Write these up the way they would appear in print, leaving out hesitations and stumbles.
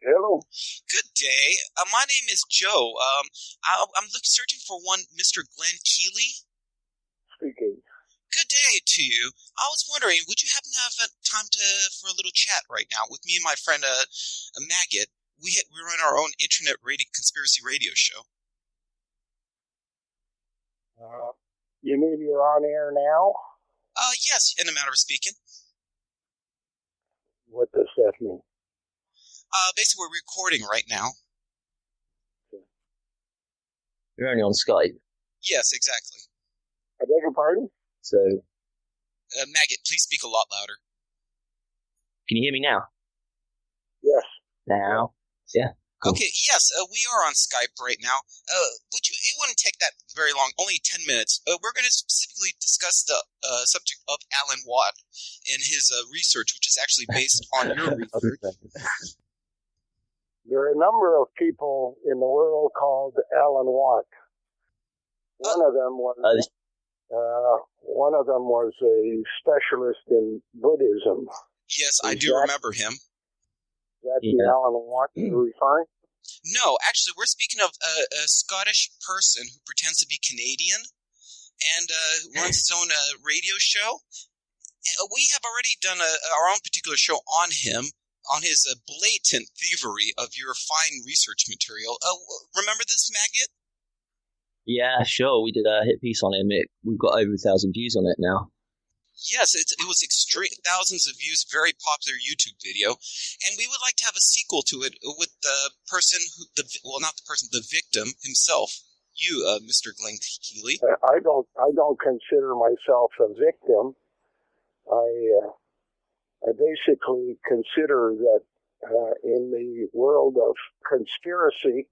Hello. Good day. My name is Joe. I'm searching for one Mr. Glen Kealey. Speaking. Good day to you. I was wondering, would you happen to have time for a little chat right now with me and my friend Maggot? We run our own internet conspiracy radio show. You mean you're on air now? Yes, in a matter of speaking. What does that mean? Basically, we're recording right now. You're only on Skype. Yes, exactly. I beg your pardon? So, Maggot, please speak a lot louder. can you hear me now? Yes. Now? Yeah. Cool. Okay, yes, we are on Skype right now. It wouldn't take that very long, only 10 minutes. We're going to specifically discuss the subject of Alan Watt and his research, which is actually based on your research. There are a number of people in the world called Alan Watt. One of them was a specialist in Buddhism. Yes, I do remember him. Is that the Alan Watt you're referring? No, actually, we're speaking of a Scottish person who pretends to be Canadian and runs his own radio show. We have already done our own particular show on him, on his blatant thievery of your fine research material. Remember this, Maggot? Yeah, sure. We did a hit piece on him. We've got over 1,000 views on it now. Yes, it was extreme, thousands of views, very popular YouTube video, and we would like to have a sequel to it with the person the victim himself. You, Mr. Glen Kealey. I don't consider myself a victim. I basically consider that in the world of conspiracy,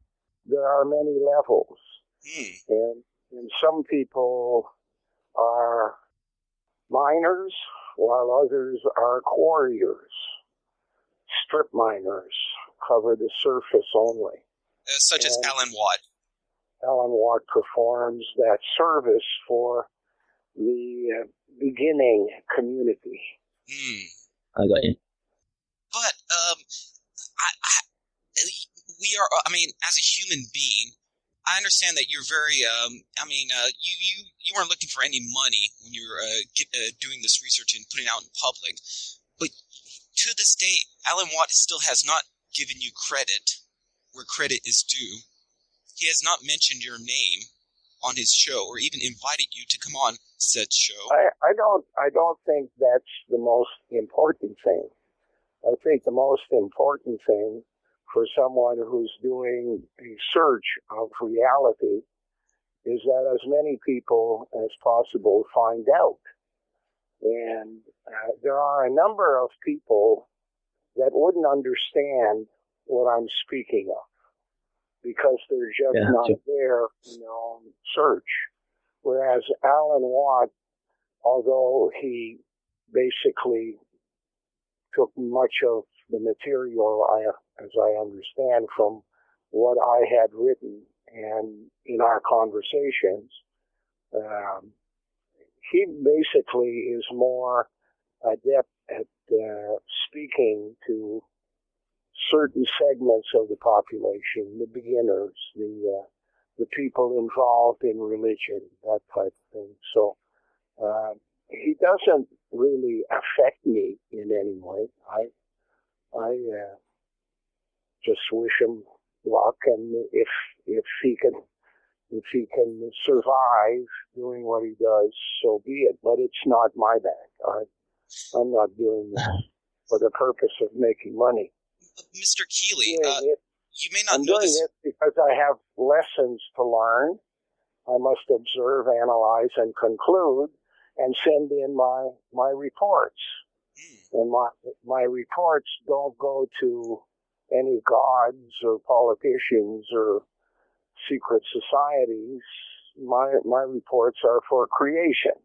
there are many levels. And some people are miners, while others are quarriers. Strip miners cover the surface only. Such as Alan Watt. Alan Watt performs that service for the beginning community. I got you. But as a human being, I understand that you're very. You weren't looking for any money when you were doing this research and putting it out in public. But to this day, Alan Watt still has not given you credit where credit is due. He has not mentioned your name on his show or even invited you to come on said show. I don't think that's the most important thing. I think the most important thing for someone who's doing a search of reality is that as many people as possible find out. And there are a number of people that wouldn't understand what I'm speaking of because they're just not there in their own search. Whereas Alan Watt, although he basically took much of the material, as I understand, from what I had written and in our conversations, he basically is more adept at speaking to certain segments of the population, the beginners, the people involved in religion, that type of thing. So he doesn't really affect me in any way. I just wish him luck, and if he can survive doing what he does, so be it. But it's not my bag. I'm not doing this for the purpose of making money. Mr. Kealey, you may not know this. I'm doing it because I have lessons to learn. I must observe, analyze, and conclude, and send in my reports. And my reports don't go to any gods or politicians or secret societies. My reports are for creation.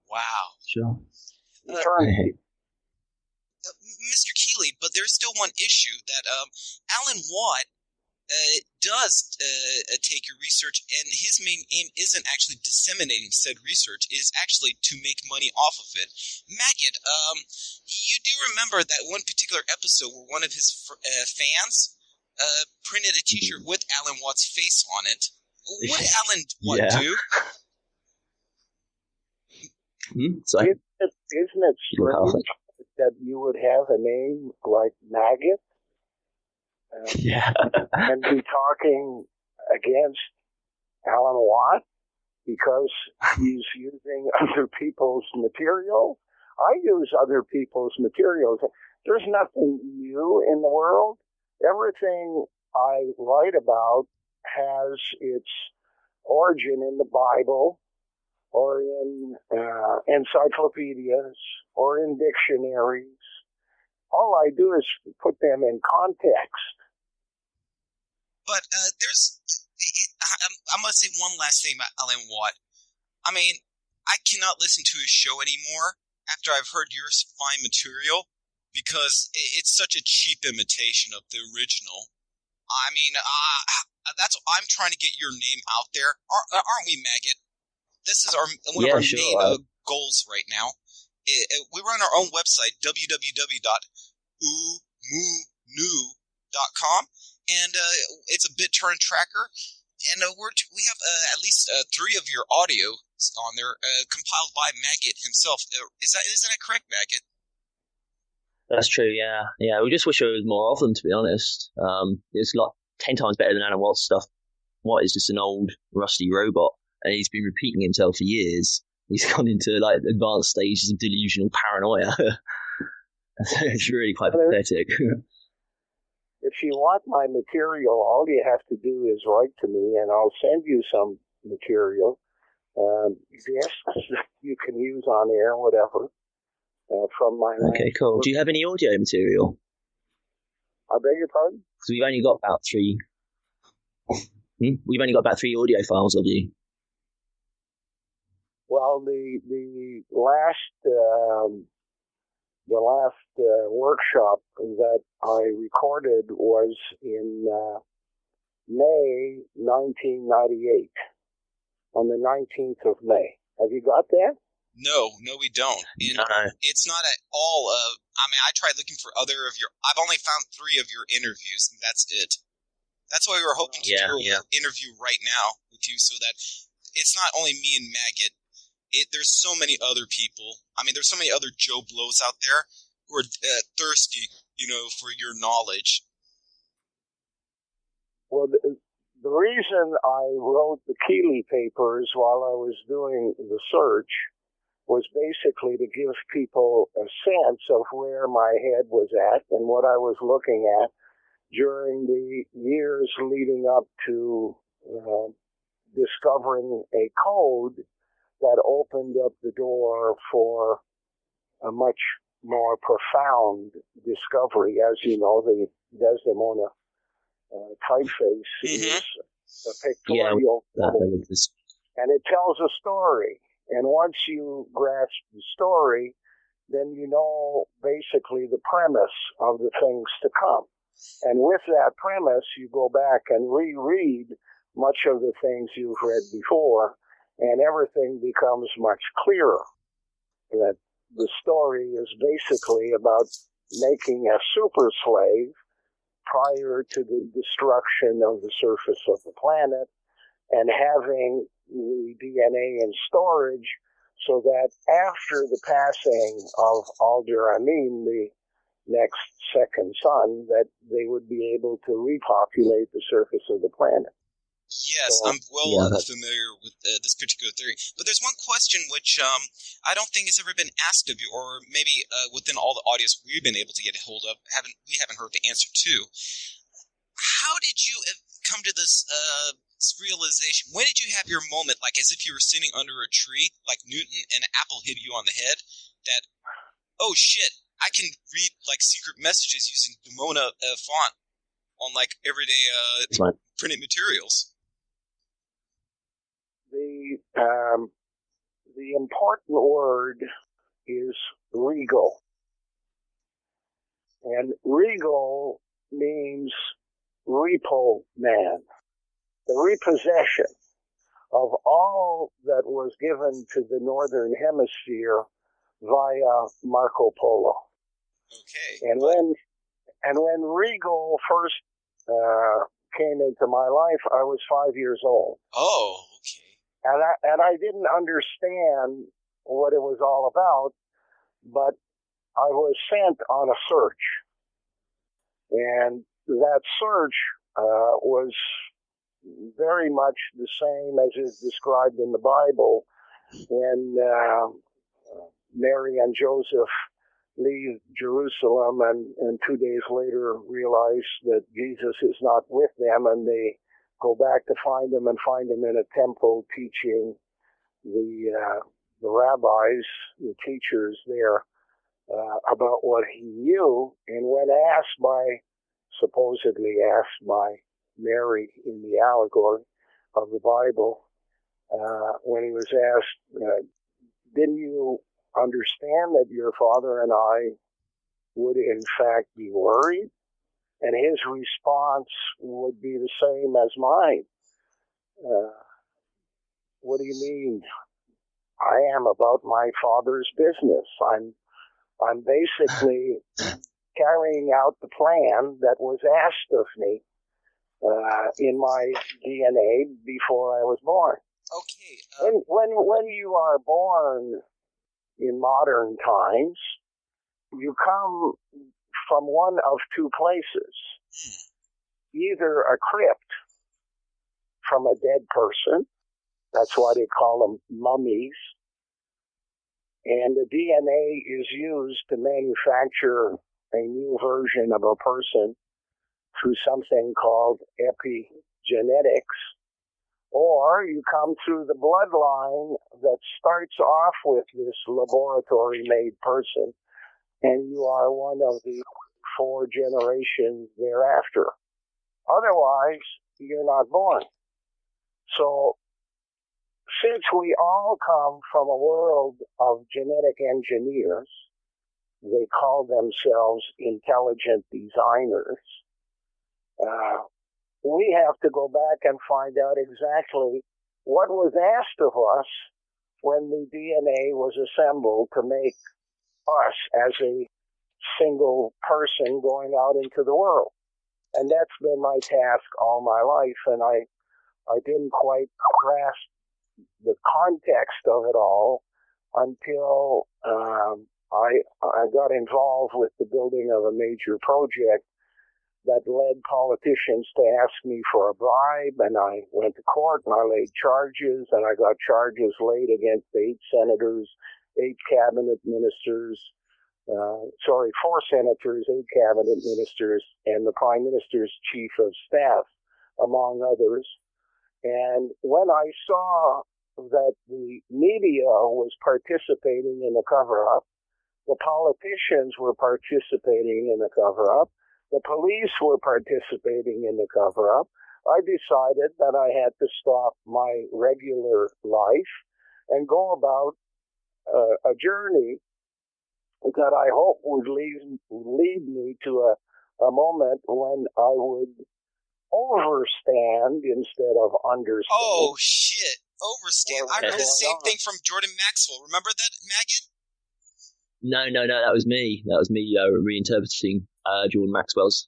Wow. Sure. Mr. Kealey, but there's still one issue that Alan Watt does take your research, and his main aim isn't actually disseminating said research, it is actually to make money off of it. Maggot, you do remember that one particular episode where one of his fans printed a T-shirt with Alan Watt's face on it. What did Alan Watt do? Sorry? Isn't it strange that you would have a name like Maggot and be talking against Alan Watt because he's using other people's material? I use other people's materials. There's nothing new in the world. Everything I write about has its origin in the Bible, or in encyclopedias, or in dictionaries. All I do is put them in context. But I'm going to say one last thing about Alan Watt. I mean, I cannot listen to his show anymore after I've heard your fine material, because it's such a cheap imitation of the original. I mean, that's I'm trying to get your name out there, aren't we, Maggot? This is one of our main goals right now. We run our own website, www.oomunu.com, and it's a BitTorrent tracker, and we have at least 3 of your audio on there, compiled by Maggot himself. Isn't that correct, Maggot? That's true, yeah. Yeah, we just wish there was more of them, to be honest. It's like 10 times better than Alan Watt's stuff. Watt is just an old, rusty robot, and he's been repeating himself for years. He's gone into like advanced stages of delusional paranoia. It's really quite pathetic. If you want my material, all you have to do is write to me, and I'll send you some material. Yes, you can use on air, whatever. From my Okay, cool. Do you have any audio material? I beg your pardon? Because we've only got about 3. We've only got about 3 audio files of you. Well, the last workshop that I recorded was in May 1998, on the 19th of May. Have you got that? No, we don't. And it's not at all. I mean, I tried looking for other of your. I've only found 3 of your interviews, and that's it. That's why we were hoping to do an interview right now with you, so that it's not only me and Maggot. There's so many other people. I mean, there's so many other Joe Blows out there who are thirsty, for your knowledge. Well, the reason I wrote the Kealey Papers while I was doing the search was basically to give people a sense of where my head was at and what I was looking at during the years leading up to discovering a code that opened up the door for a much more profound discovery. As you know, the Desdemona typeface is a pictorial code, and it tells a story. And once you grasp the story, then you know basically the premise of the things to come. And with that premise, you go back and reread much of the things you've read before, and everything becomes much clearer. That the story is basically about making a super slave prior to the destruction of the surface of the planet, and having the DNA in storage so that after the passing of Alder Amin, the next second son, that they would be able to repopulate the surface of the planet. Yes, I'm familiar with this particular theory. But there's one question which I don't think has ever been asked of you, or maybe within all the audience we've been able to get a hold of, we haven't heard the answer to. How did you come to this realization? When did you have your moment, like as if you were sitting under a tree, like Newton, and an apple hit you on the head, that, oh shit, I can read like secret messages using Demona font on like everyday printed materials? The important word is regal. And regal means repo man, the repossession of all that was given to the Northern Hemisphere via Marco Polo. Okay. And when Regal first came into my life, I was 5 years old. Oh, okay. And I didn't understand what it was all about, but I was sent on a search. And that search was very much the same as is described in the Bible when Mary and Joseph leave Jerusalem and 2 days later realize that Jesus is not with them, and they go back to find him and find him in a temple teaching the rabbis, the teachers there, about what he knew. And when supposedly asked by Mary in the allegory of the Bible, when he was asked, didn't you understand that your father and I would in fact be worried? And his response would be the same as mine. What do you mean? I am about my father's business. I'm basically carrying out the plan that was asked of me in my DNA before I was born. Okay. When you are born in modern times, you come from one of two places. Either a crypt from a dead person, that's why they call them mummies, and the DNA is used to manufacture a new version of a person through something called epigenetics, or you come through the bloodline that starts off with this laboratory-made person, and you are one of the 4 generations thereafter. Otherwise, you're not born. So, since we all come from a world of genetic engineers, they call themselves intelligent designers, we have to go back and find out exactly what was asked of us when the DNA was assembled to make us as a single person going out into the world. And that's been my task all my life, and I didn't quite grasp the context of it all until I got involved with the building of a major project that led politicians to ask me for a bribe, and I went to court and I laid charges, and I got charges laid against 8 senators, 8 cabinet ministers, 4 senators, 8 cabinet ministers, and the Prime Minister's chief of staff, among others. And when I saw that the media was participating in the cover-up, the politicians were participating in the cover-up, the police were participating in the cover-up, I decided that I had to stop my regular life and go about a journey that I hope would lead me to a moment when I would overstand instead of understand. Oh, shit. Overstand. I heard the same thing from Jordan Maxwell. Remember that, Maggot? No, that was me. That was me reinterpreting Jordan Maxwell's.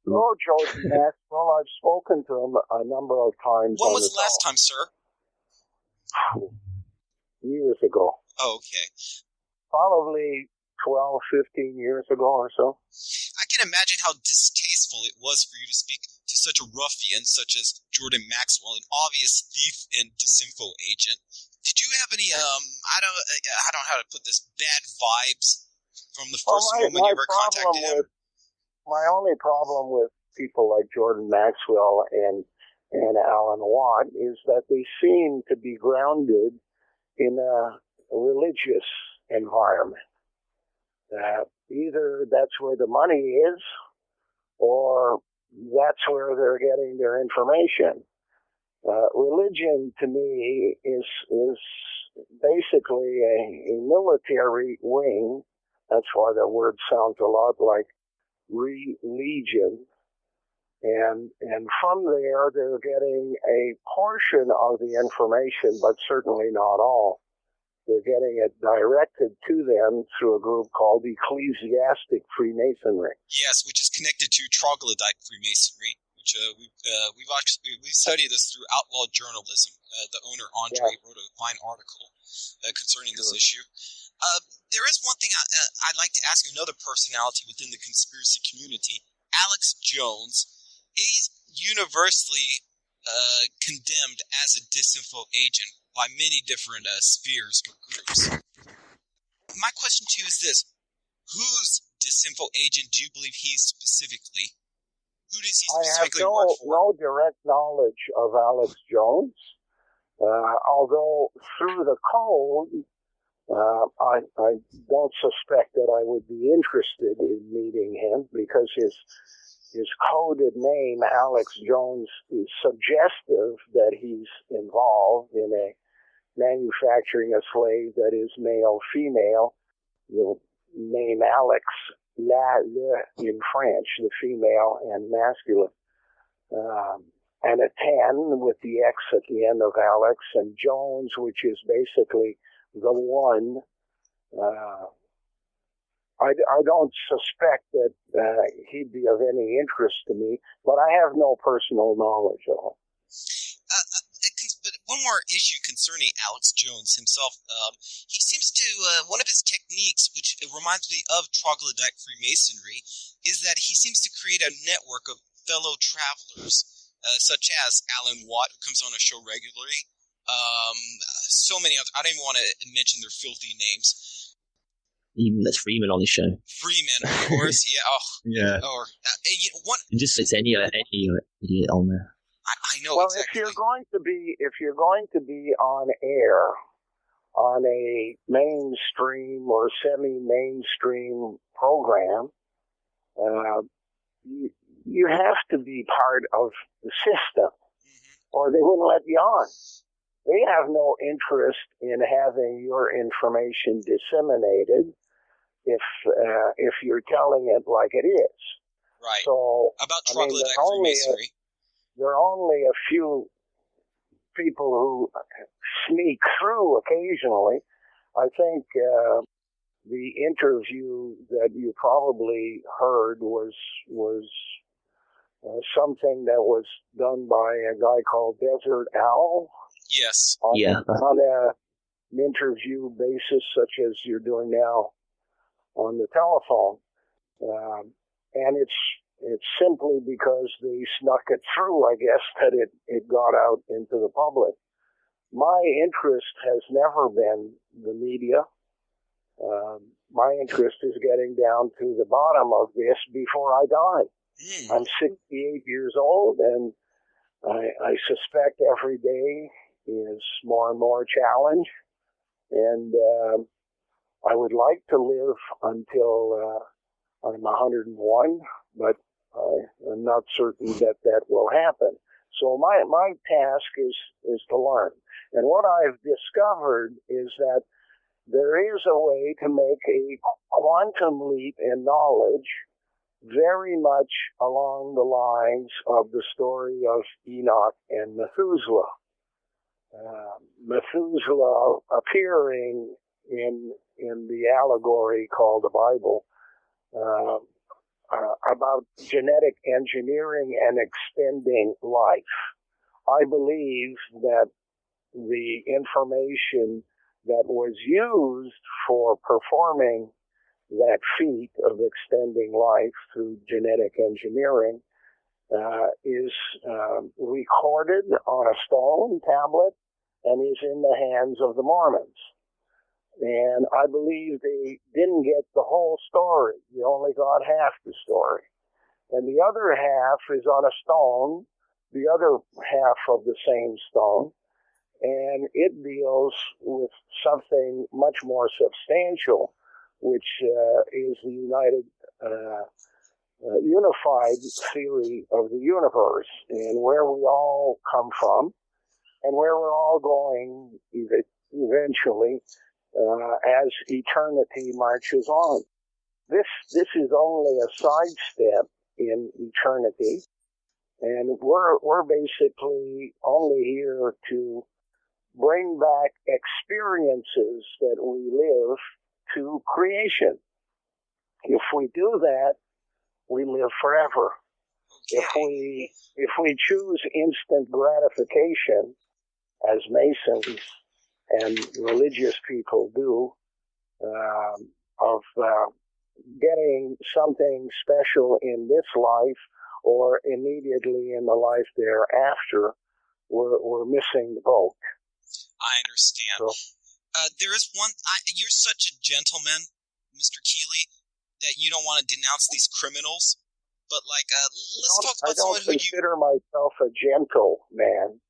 Jordan Maxwell. I've spoken to him a number of times. When was the last time, sir? Years ago. Oh, okay. Probably 12, 15 years ago or so. I can imagine how distasteful it was for you to speak to such a ruffian such as Jordan Maxwell, an obvious thief and disinfo agent. Did you have any, I don't know how to put this, bad vibes from the first moment you ever contacted him? My only problem with people like Jordan Maxwell and Alan Watt is that they seem to be grounded in a religious environment. Either that's where the money is, or that's where they're getting their information. Religion, to me, is basically a military wing. That's why the word sounds a lot like religion. And from there, they're getting a portion of the information, but certainly not all. They're getting it directed to them through a group called Ecclesiastic Freemasonry. Yes, which is connected to troglodyte Freemasonry, which we've studied this through Outlaw Journalism. The owner Andre wrote a fine article concerning this issue. There is one thing I'd like to ask you. Another personality within the conspiracy community, Alex Jones, is universally condemned as a disinfo agent by many different spheres or groups. My question to you is this: whose disinfo agent do you believe he is specifically? Who does he specifically work for? I have no direct knowledge of Alex Jones, although through the code, I don't suspect that I would be interested in meeting him because his coded name, Alex Jones, is suggestive that he's involved in a manufacturing a slave that is male-female. The name Alex, le in French, the female and masculine. And a 10 with the X at the end of Alex, and Jones, which is basically the one. I don't suspect that he'd be of any interest to me, but I have no personal knowledge of him. But one more issue concerning Alex Jones himself. He seems to, one of his techniques, which reminds me of troglodyte Freemasonry, is that he seems to create a network of fellow travelers, such as Alan Watt, who comes on a show regularly. So many others. I don't even want to mention their filthy names. Even that's Freeman on the show. Freeman, of course, yeah. Oh, yeah. Or just it's any idiot on there. I know. Well, exactly. if you're going to be on air on a mainstream or semi-mainstream program, you have to be part of the system, or they wouldn't let you on. They have no interest in having your information disseminated if you're telling it like it is. Right. So about troglodyte Freemasonry. There are only a few people who sneak through occasionally. I think the interview that you probably heard was something that was done by a guy called Desert Owl. Yes. On an interview basis, such as you're doing now on the telephone, and it's simply because they snuck it through, I guess, that it got out into the public. My interest has never been the media. My interest is getting down to the bottom of this before I die. I'm 68 years old, and I suspect every day is more and more challenge. And I would like to live until I'm 101, but I'm not certain that will happen. So my task is to learn. And what I've discovered is that there is a way to make a quantum leap in knowledge very much along the lines of the story of Enoch and Methuselah. Methuselah appearing in the allegory called the Bible about genetic engineering and extending life. I believe that the information that was used for performing that feat of extending life through genetic engineering is recorded on a stone tablet and is in the hands of the Mormons. And I believe they didn't get the whole story. They only got half the story. And the other half is on a stone, the other half of the same stone, and it deals with something much more substantial, which is the unified theory of the universe, and where we all come from, and where we're all going eventually as eternity marches on. This is only a sidestep in eternity, And we're basically only here to bring back experiences that we live to creation. If we do that, we live forever. If we choose instant gratification, as Masons and religious people do, of getting something special in this life or immediately in the life thereafter, we're missing the boat. I understand. So, there is one. You're such a gentleman, Mr. Kealey, that you don't want to denounce these criminals. But let's talk about someone who you. I don't consider myself a gentle man.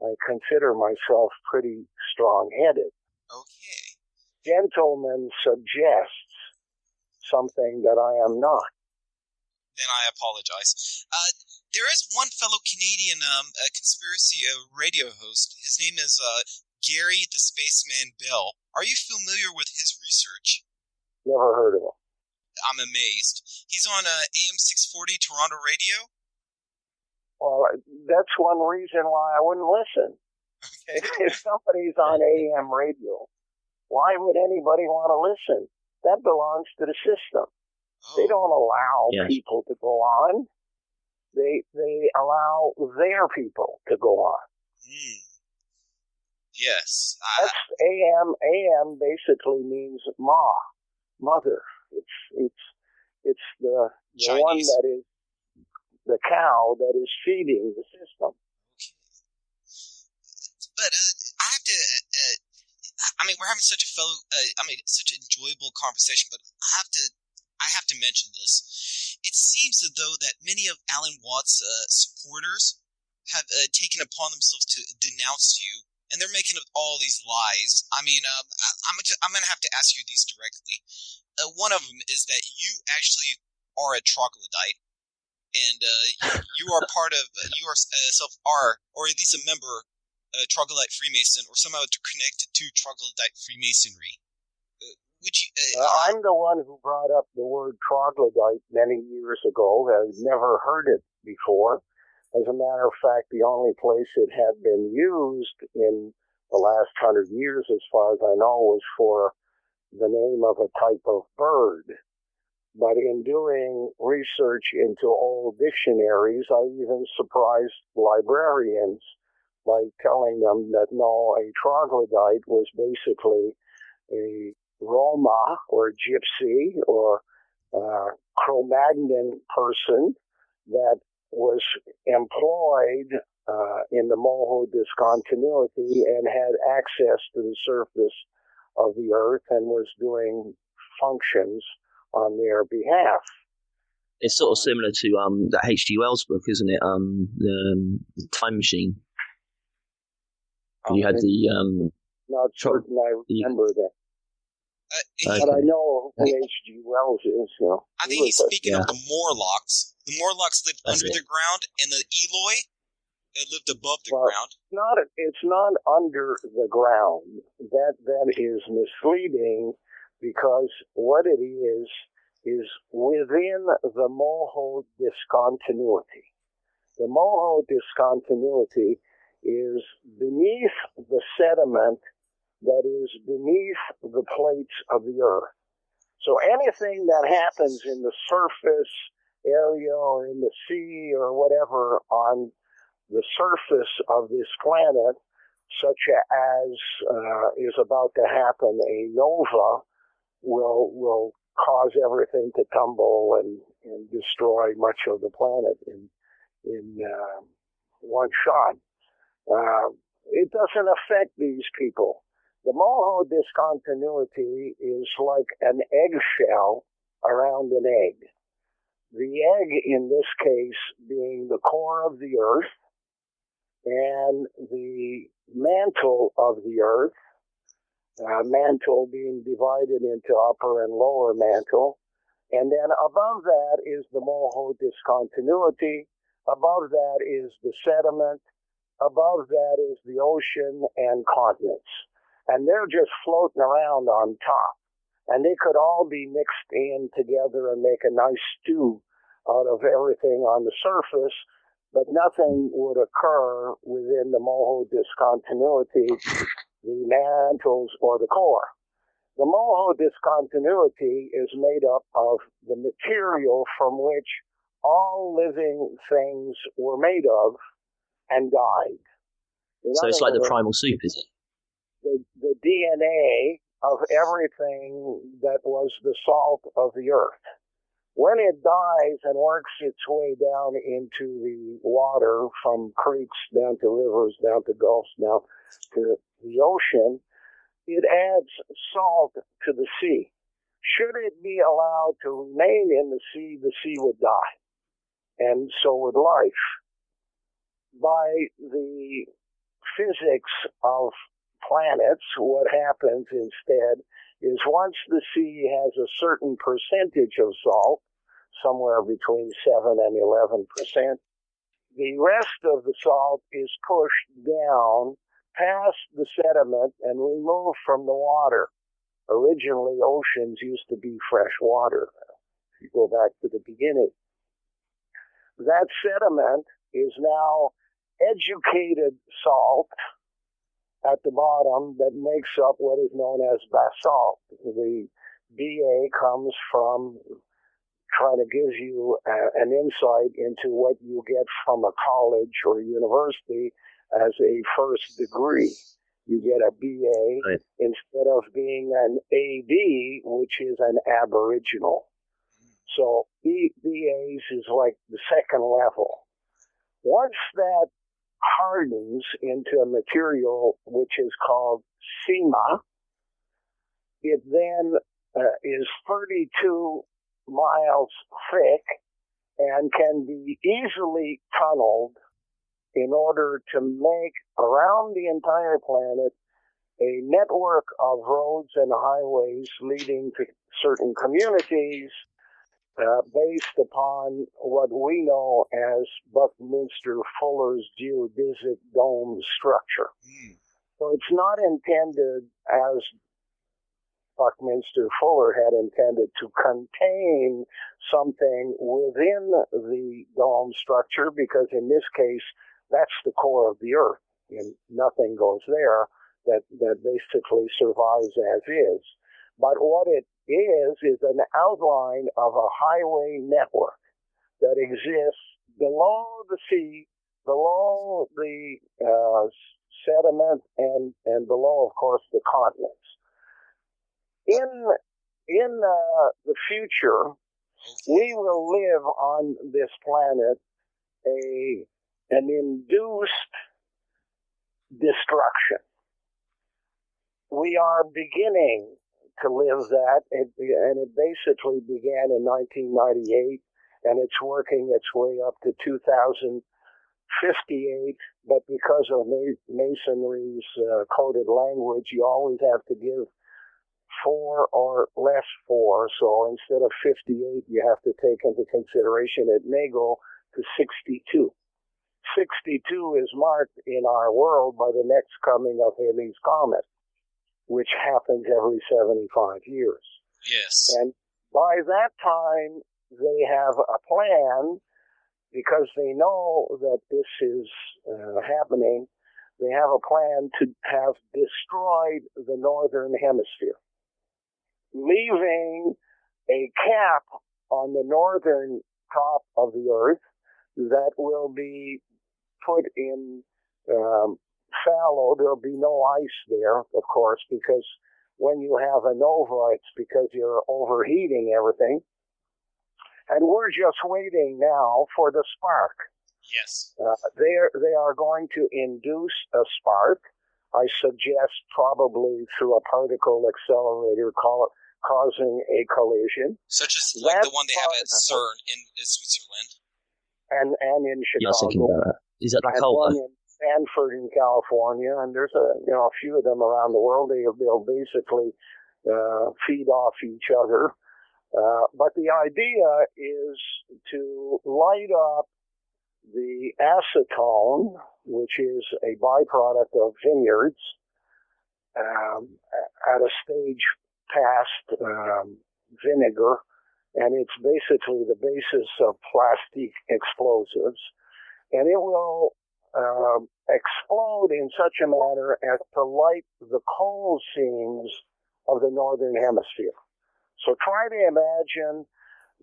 I consider myself pretty strong-headed. Okay. Gentleman suggests something that I am not. Then I apologize. There is one fellow Canadian conspiracy radio host. His name is Gary the Spaceman Bell. Are you familiar with his research? Never heard of him. I'm amazed. He's on AM 640 Toronto radio. Well, that's one reason why I wouldn't listen. Okay. If somebody's on AM radio, why would anybody want to listen? That belongs to the system. Oh. They don't allow people to go on. They allow their people to go on. Yes. That's AM. AM basically means mother. It's the one that is the cow that is feeding the system. But I have to. We're having such a such an enjoyable conversation. But I have to mention this. It seems as though that many of Alan Watts' supporters have taken upon themselves to denounce you, and they're making up all these lies. I'm going to have to ask you these directly. One of them is that you actually are a troglodyte, and you are part of you are or at least a member, troglodyte Freemason, or somehow connected to troglodyte Freemasonry. I'm the one who brought up the word troglodyte many years ago. I've never heard it before. As a matter of fact, the only place it had been used in the last 100 years, as far as I know, was for the name of a type of bird. But in doing research into old dictionaries, I even surprised librarians by telling them that no, a troglodyte was basically a Roma or Gypsy or Cro-Magnon person that was employed in the Moho discontinuity and had access to the surface of the earth and was doing functions on their behalf. It's sort of similar to that H.G. Wells book, isn't it? The Time Machine. You had the not certain I remember that. But I know who H.G. Wells is. I think he's speaking of the Morlocks. The Morlocks lived under the ground, and the Eloi lived above the ground. It's not under the ground. That is misleading, because what it is within the Moho discontinuity. The Moho discontinuity is beneath the sediment that is beneath the plates of the earth. So anything that happens in the surface area or in the sea or whatever on the surface of this planet, such as is about to happen, a nova will cause everything to tumble and destroy much of the planet in one shot. It doesn't affect these people. The Moho discontinuity is like an eggshell around an egg. The egg, in this case, being the core of the earth, and the mantle of the earth, mantle being divided into upper and lower mantle, and then above that is the Moho discontinuity, above that is the sediment, above that is the ocean and continents. And they're just floating around on top. And they could all be mixed in together and make a nice stew out of everything on the surface. but nothing would occur within the Moho discontinuity, the mantles, or the core. The Moho discontinuity is made up of the material from which all living things were made of and died. So it's like the primal soup, is it? The DNA of everything that was the salt of the earth. When it dies and works its way down into the water, from creeks down to rivers, down to gulfs, down to the ocean, it adds salt to the sea. Should it be allowed to remain in the sea would die. And so would life. By the physics of planets, what happens instead is once the sea has a certain percentage of salt, somewhere between 7 and 11%, the rest of the salt is pushed down past the sediment and removed from the water. Originally, oceans used to be fresh water. If you go back to the beginning, that sediment is now educated salt at the bottom that makes up what is known as basalt. The BA comes from trying to give you an insight into what you get from a college or university as a first degree. You get a BA right, instead of being an AD, which is an aboriginal. So BAs is like the second level. Once that hardens into a material which is called SEMA, it then is 32 miles thick and can be easily tunneled in order to make around the entire planet a network of roads and highways leading to certain communities based upon what we know as Buckminster Fuller's geodesic dome structure. So it's not intended, as Buckminster Fuller had intended, to contain something within the dome structure, because in this case, that's the core of the earth, and nothing goes there that basically survives as is. But what it is an outline of a highway network that exists below the sea, below the sediment, and below, of course, the continents. In the future, we will live on this planet an induced destruction. We are beginning to live that, and it basically began in 1998, and it's working its way up to 2058, but because of Masonry's coded language, you always have to give 4 or less 4, so instead of 58, you have to take into consideration it may go to 62. 62 is marked in our world by the next coming of Halley's Comet, which happens every 75 years. Yes. And by that time, they have a plan, because they know that this is happening. They have a plan to have destroyed the northern hemisphere, leaving a cap on the northern top of the earth that will be put in fallow. There'll be no ice there, of course, because when you have a nova, it's because you're overheating everything. And we're just waiting now for the spark. Yes. They are going to induce a spark. I suggest probably through a particle accelerator causing a collision. Such as like the one they have at CERN in Switzerland. And in Chicago. Yeah, I was thinking about that. Is that like one in Stanford in California, and there's a few of them around the world. They'll basically feed off each other. But the idea is to light up the acetone, which is a byproduct of vineyards, at a stage past vinegar, and it's basically the basis of plastic explosives. and it will explode in such a manner as to light the coal seams of the northern hemisphere. So try to imagine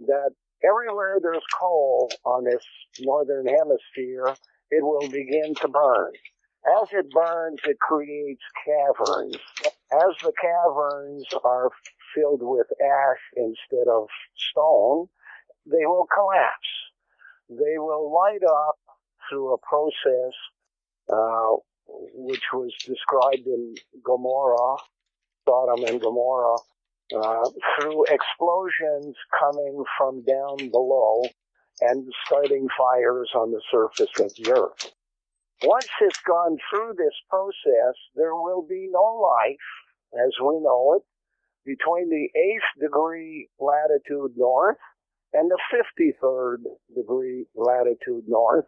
that everywhere there's coal on this northern hemisphere, it will begin to burn. As it burns, it creates caverns. As the caverns are filled with ash instead of stone, they will collapse. They will light up through a process which was described in Gomorrah, Sodom and Gomorrah, through explosions coming from down below and starting fires on the surface of the earth. Once it's gone through this process, there will be no life, as we know it, between the 8th degree latitude north and the 53rd degree latitude north,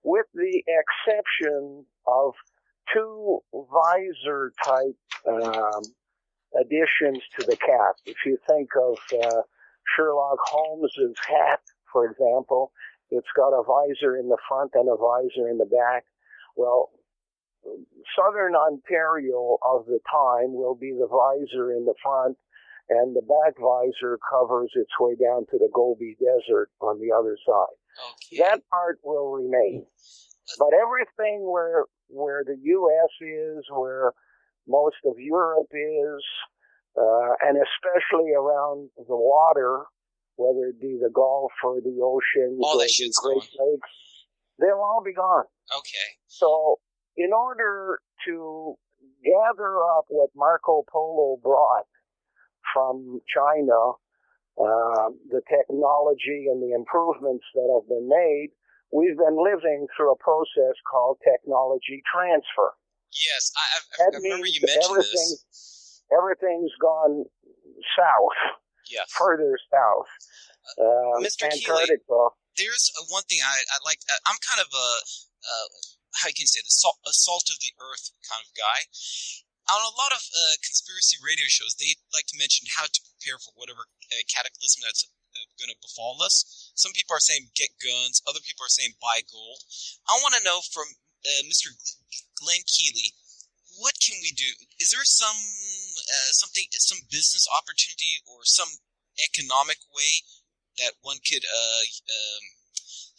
with the exception of 2 visor-type additions to the cap. If you think of Sherlock Holmes's hat, for example, it's got a visor in the front and a visor in the back. Well, southern Ontario of the time will be the visor in the front, and the back visor covers its way down to the Gobi Desert on the other side. Okay. That part will remain. But everything where the U.S. is, where most of Europe is, and especially around the water, whether it be the Gulf or the ocean, all or that the shit's Great gone. Lakes, they'll all be gone. Okay. So in order to gather up what Marco Polo brought from China, the technology and the improvements that have been made, we've been living through a process called technology transfer. Yes, I remember you mentioned this. Everything's gone south, yes, further south. Mr. Kealey, there's one thing I like. I'm kind of a how you can say this, a salt of the earth kind of guy. On a lot of conspiracy radio shows, they like to mention how to prepare for whatever cataclysm that's going to befall us. Some people are saying get guns. Other people are saying buy gold. I want to know from Mr. Glen Kealey, what can we do? Is there some business opportunity or some economic way that one could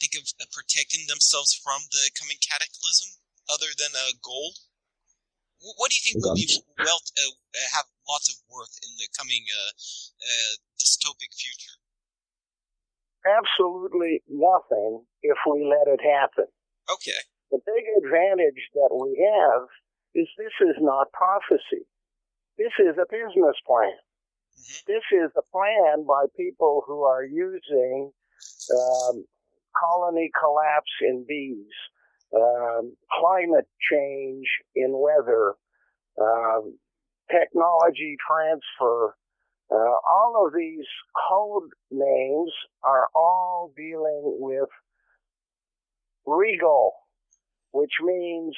think of protecting themselves from the coming cataclysm other than gold? What do you think will be have lots of worth in the coming dystopic future? Absolutely nothing if we let it happen. Okay. The big advantage that we have is this is not prophecy. This is a business plan. Mm-hmm. This is a plan by people who are using colony collapse in bees, climate change in weather, technology transfer. All of these code names are all dealing with regal, which means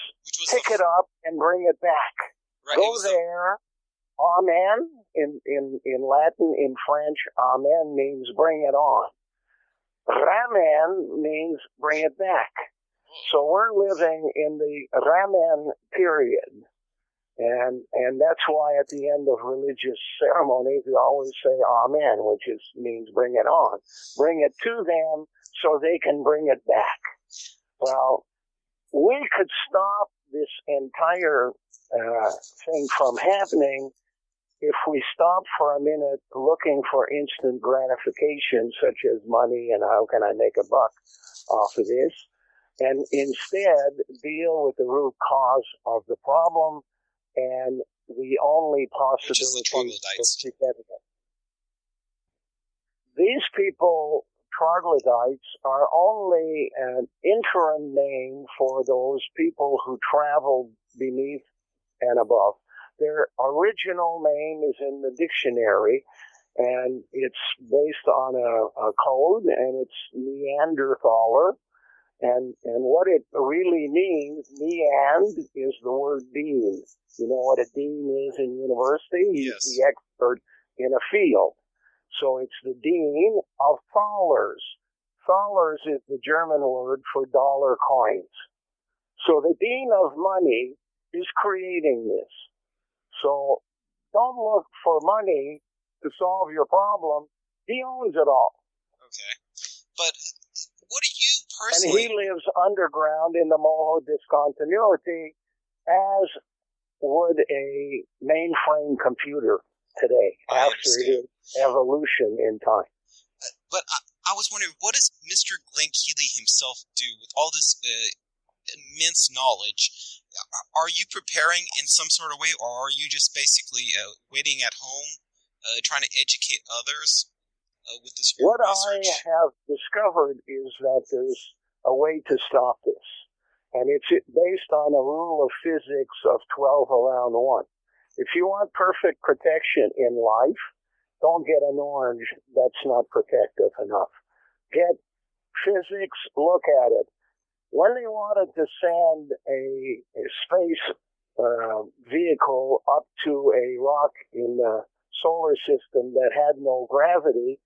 pick it up and bring it back. Right, Go there. Amen in Latin, in French, amen means bring it on. Ramen means bring it back. So we're living in the Ramen period. And that's why at the end of religious ceremonies, we always say amen, which means bring it on. Bring it to them so they can bring it back. Well, we could stop this entire thing from happening if we stop for a minute looking for instant gratification, such as money and how can I make a buck off of this, and instead deal with the root cause of the problem and the only possibility of forgetting it. These people, troglodytes, are only an interim name for those people who travel beneath and above. Their original name is in the dictionary, and it's based on a code, and it's Neanderthaler. And what it really means, Neand is the word dean. You know what a dean is in university? Yes. He's the expert in a field. So it's the dean of fowlers. Thalers is the German word for dollar coins. So the dean of money is creating this. So don't look for money to solve your problem. He owns it all. Okay. But what do you And personally... he lives underground in the Moho discontinuity, as would a mainframe computer today after his evolution in time. But I was wondering, what does Mr. Glen Kealey himself do with all this immense knowledge? Are you preparing in some sort of way, or are you just basically waiting at home, trying to educate others with this research? What I have discovered is that there's a way to stop this. And it's based on a rule of physics of 12 around 1. If you want perfect protection in life, don't get an orange that's not protective enough. Get physics, look at it. When they wanted to send a space vehicle up to a rock in the solar system that had no gravity,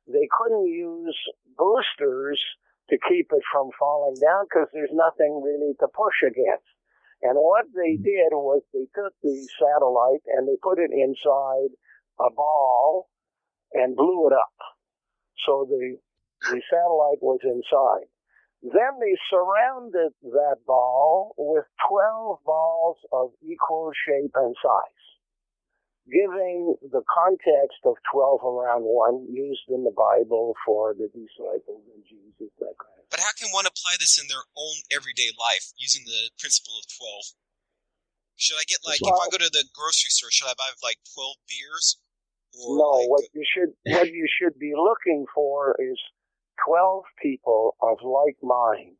they couldn't use boosters to keep it from falling down because there's nothing really to push against. And what they did was they took the satellite and they put it inside a ball and blew it up. So the satellite was inside. Then they surrounded that ball with 12 balls of equal shape and size, giving the context of 12 around 1 used in the Bible for the disciples and Jesus, that kind of thing. But how can one apply this in their own everyday life using the principle of 12? Should I get, like, if I go to the grocery store, should I buy, like, 12 beers? Or no, like... what you should be looking for is 12 people of like mind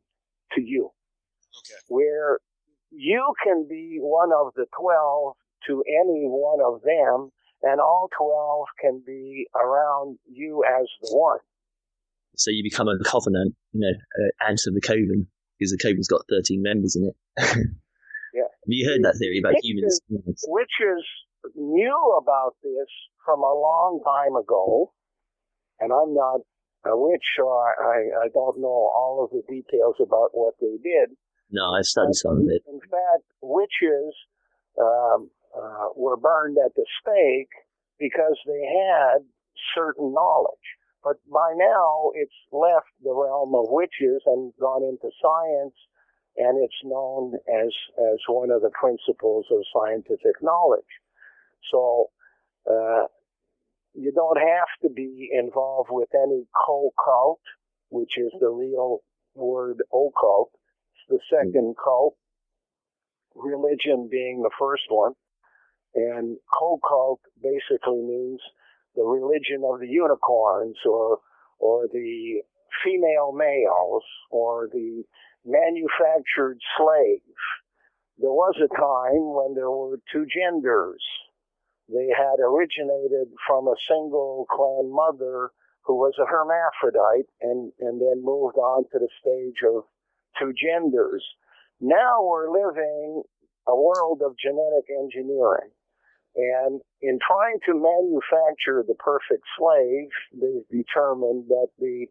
to you. Okay. Where you can be one of the 12 to any one of them, and all 12 can be around you as the one. So you become a covenant, ant of the coven, because the coven's got 13 members in it. Yeah. Have you heard that theory about humans? Witches knew about this from a long time ago, and I'm not a witch, so I don't know all of the details about what they did. No, I studied some of it. In fact, witches were burned at the stake because they had certain knowledge. But by now, it's left the realm of witches and gone into science, and it's known as one of the principles of scientific knowledge. So you don't have to be involved with any co-cult, which is the real word occult. It's the second cult, religion being the first one. And co-cult basically means the religion of the unicorns or the female males or the manufactured slave. There was a time when there were two genders. They had originated from a single clan mother who was a hermaphrodite and then moved on to the stage of two genders. Now we're living a world of genetic engineering. And in trying to manufacture the perfect slave, they've determined that the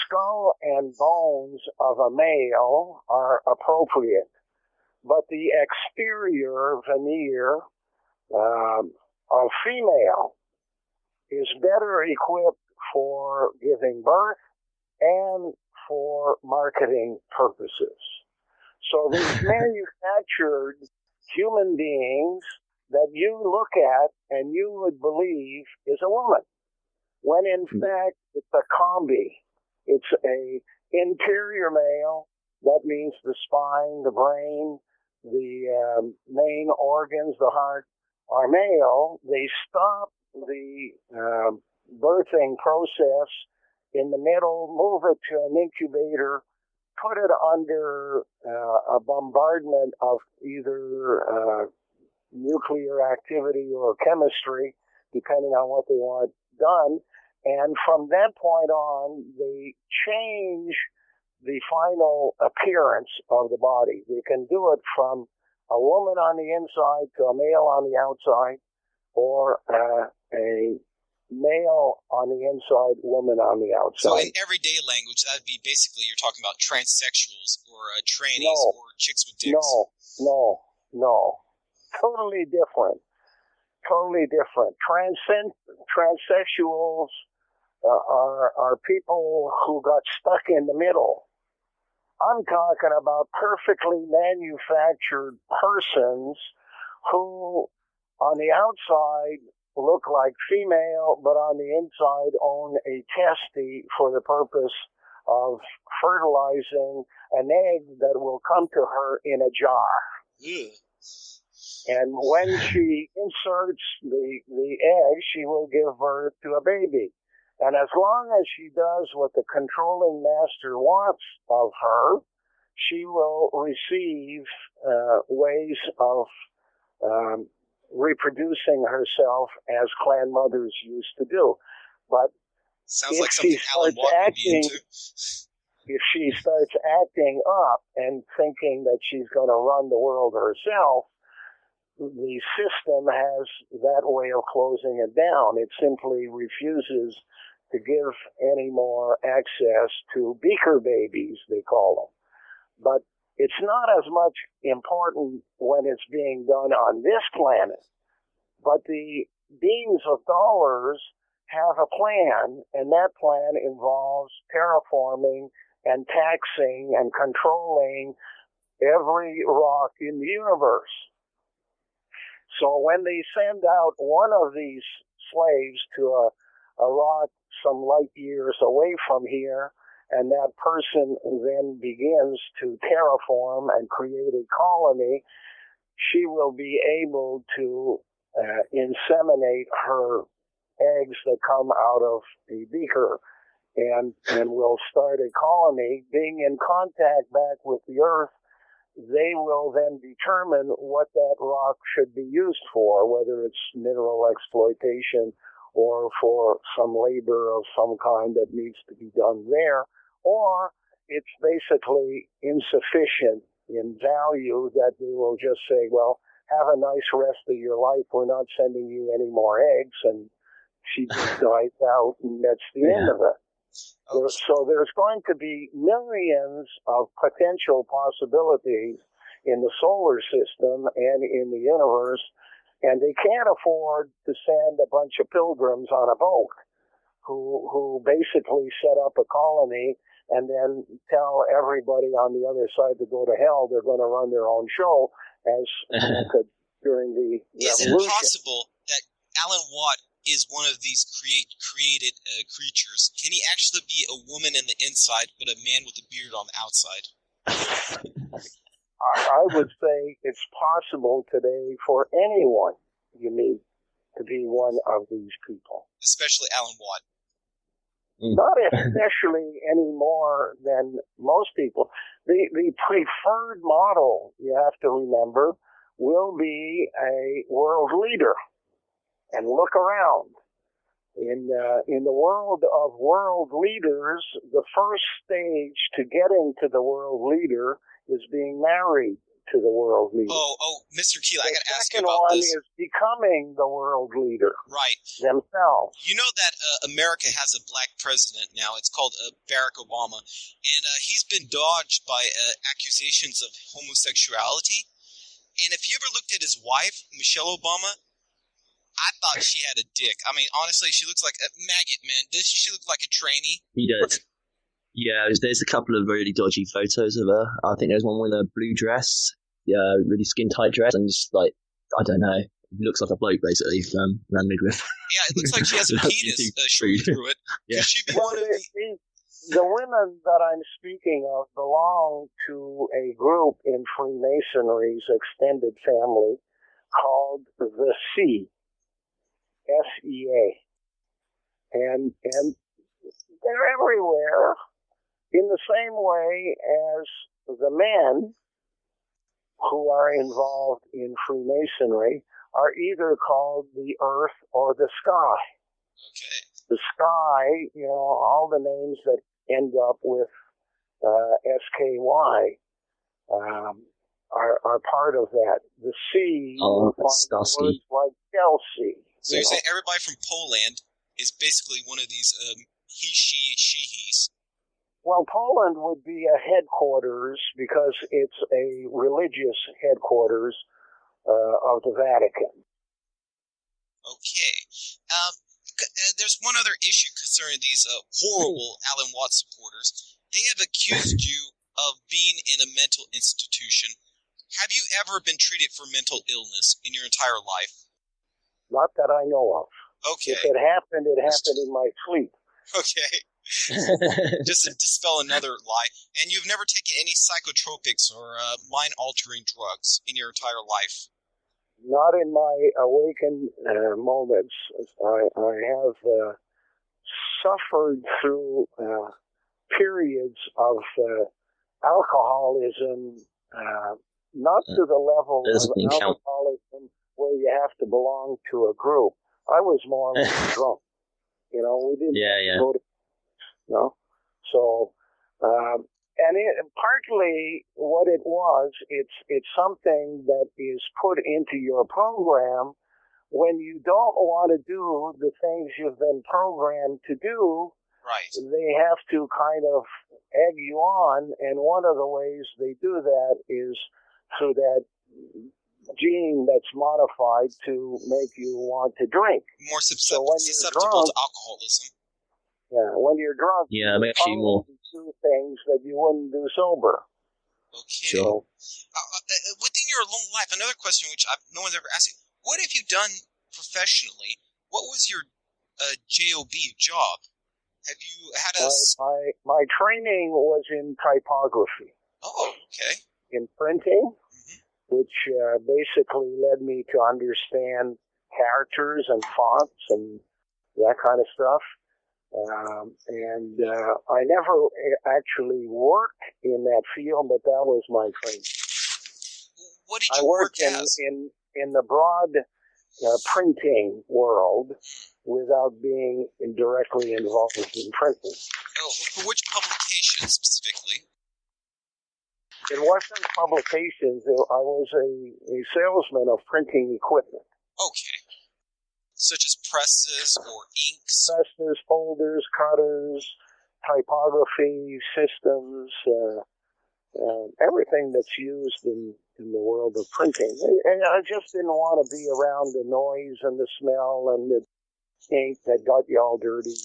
skull and bones of a male are appropriate, but the exterior veneer of female is better equipped for giving birth and for marketing purposes. So these manufactured human beings that you look at and you would believe is a woman, when in fact it's a combi. It's a interior male. That means the spine, the brain, the main organs, the heart are male. They stop the birthing process in the middle, move it to an incubator, put it under a bombardment of either nuclear activity or chemistry, depending on what they want done. And from that point on, they change the final appearance of the body. They can do it from a woman on the inside to a male on the outside, or a male on the inside, woman on the outside. So in everyday language, that would be basically you're talking about transsexuals or trannies or chicks with dicks. No. Totally different. Transsexuals are people who got stuck in the middle. I'm talking about perfectly manufactured persons who on the outside look like female, but on the inside own a testy for the purpose of fertilizing an egg that will come to her in a jar. Ew. And when she inserts the egg, she will give birth to a baby. And as long as she does what the controlling master wants of her, she will receive ways of reproducing herself as clan mothers used to do. But sounds like something Alan Watt would be into. If she starts acting up and thinking that she's going to run the world herself, the system has that way of closing it down. It simply refuses to give any more access to beaker babies, they call them. But it's not as much important when it's being done on this planet. But the beings of dollars have a plan, and that plan involves terraforming and taxing and controlling every rock in the universe. So when they send out one of these slaves to a rock some light years away from here, and that person then begins to terraform and create a colony, she will be able to inseminate her eggs that come out of a beaker and will start a colony. Being in contact back with the earth, they will then determine what that rock should be used for, whether it's mineral exploitation or for some labor of some kind that needs to be done there, or it's basically insufficient in value that they will just say, well, have a nice rest of your life. We're not sending you any more eggs. And she just dies out, and that's the end of it. So there's going to be millions of potential possibilities in the solar system and in the universe, and they can't afford to send a bunch of pilgrims on a boat who basically set up a colony and then tell everybody on the other side to go to hell. They're going to run their oon show as during the Is revolution. it possible that Alan Watt is one of these created creatures? Can he actually be a woman in the inside, but a man with a beard on the outside? I would say it's possible today for anyone you meet to be one of these people. Especially Alan Watt. Not especially any more than most people. The preferred model, you have to remember, will be a world leader. And look around. In the world of world leaders, the first stage to getting to the world leader is being married to the world leader. Oh, Mr. Kealey, I got to ask you about about this. The second one is becoming the world leader. Right. Themselves. You know that America has a black president now. It's called Barack Obama. And he's been dodged by accusations of homosexuality. And if you ever looked at his wife, Michelle Obama, I thought she had a dick. I mean, honestly, she looks like a maggot, man. Does she look like a trainee? He does. Yeah, there's a couple of really dodgy photos of her. I think there's one with a blue dress, really skin-tight dress, and just like, I don't know, it looks like a bloke, basically, around midriff. Yeah, it looks like she has a penis showing through it. Yeah. Could she be one of the women that I'm speaking of belong to a group in Freemasonry's extended family called the Sea. SEA. And they're everywhere in the same way as the men who are involved in Freemasonry are either called the earth or the sky. Okay. The sky, all the names that end up with SKY are part of that. The sea, words like Chelsea. So you're saying everybody from Poland is basically one of these he, she's. Well, Poland would be a headquarters because it's a religious headquarters of the Vatican. Okay. There's one other issue concerning these horrible Alan Watts supporters. They have accused you of being in a mental institution. Have you ever been treated for mental illness in your entire life? Not that I know of. Okay. If it happened in my sleep. Okay. Just to dispel another lie. And you've never taken any psychotropics or mind-altering drugs in your entire life? Not in my awakened moments. I have suffered through periods of alcoholism, not to the level of alcoholism where you have to belong to a group. I was more like a drunk. We didn't go to, So, and partly what it was, it's something that is put into your program when you don't want to do the things you've been programmed to do. Right. They have to kind of egg you on, and one of the ways they do that is through that gene that's modified to make you want to drink. More susceptible to alcoholism. Yeah, when you're drunk, it makes you more do things that you wouldn't do sober. Okay. So, within your long life, another question which no one's ever asked you: what have you done professionally? What was your job? Have you had a? My training was in typography. Oh, okay. In printing, which basically led me to understand characters and fonts and that kind of stuff. I never actually worked in that field, but that was my training. What did you work as? in the broad printing world without being directly involved in printing. Oh, for which publication specifically? It wasn't publications. I was a salesman of printing equipment. Okay. Such as presses or inks? Presses, folders, cutters, typography systems, everything that's used in the world of printing. And I just didn't want to be around the noise and the smell and the ink that got you all dirty.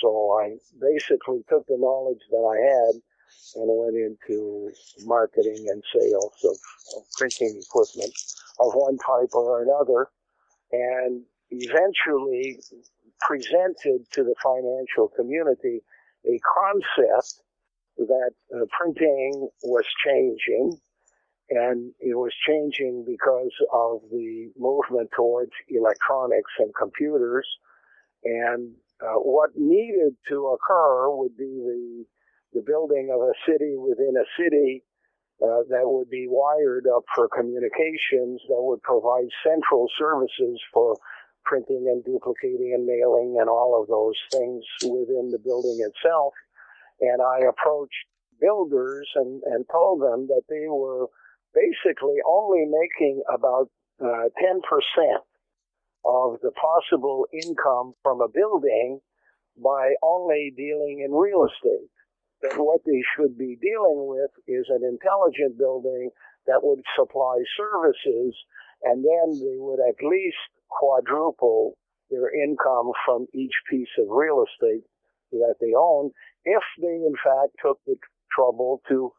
So I basically took the knowledge that I had and went into marketing and sales of printing equipment of one type or another, and eventually presented to the financial community a concept that printing was changing, and it was changing because of the movement towards electronics and computers, and what needed to occur would be the building of a city within a city that would be wired up for communications, that would provide central services for printing and duplicating and mailing and all of those things within the building itself. And I approached builders and told them that they were basically only making about 10% of the possible income from a building by only dealing in real estate. That what they should be dealing with is an intelligent building that would supply services, and then they would at least quadruple their income from each piece of real estate that they own if they in fact took the trouble to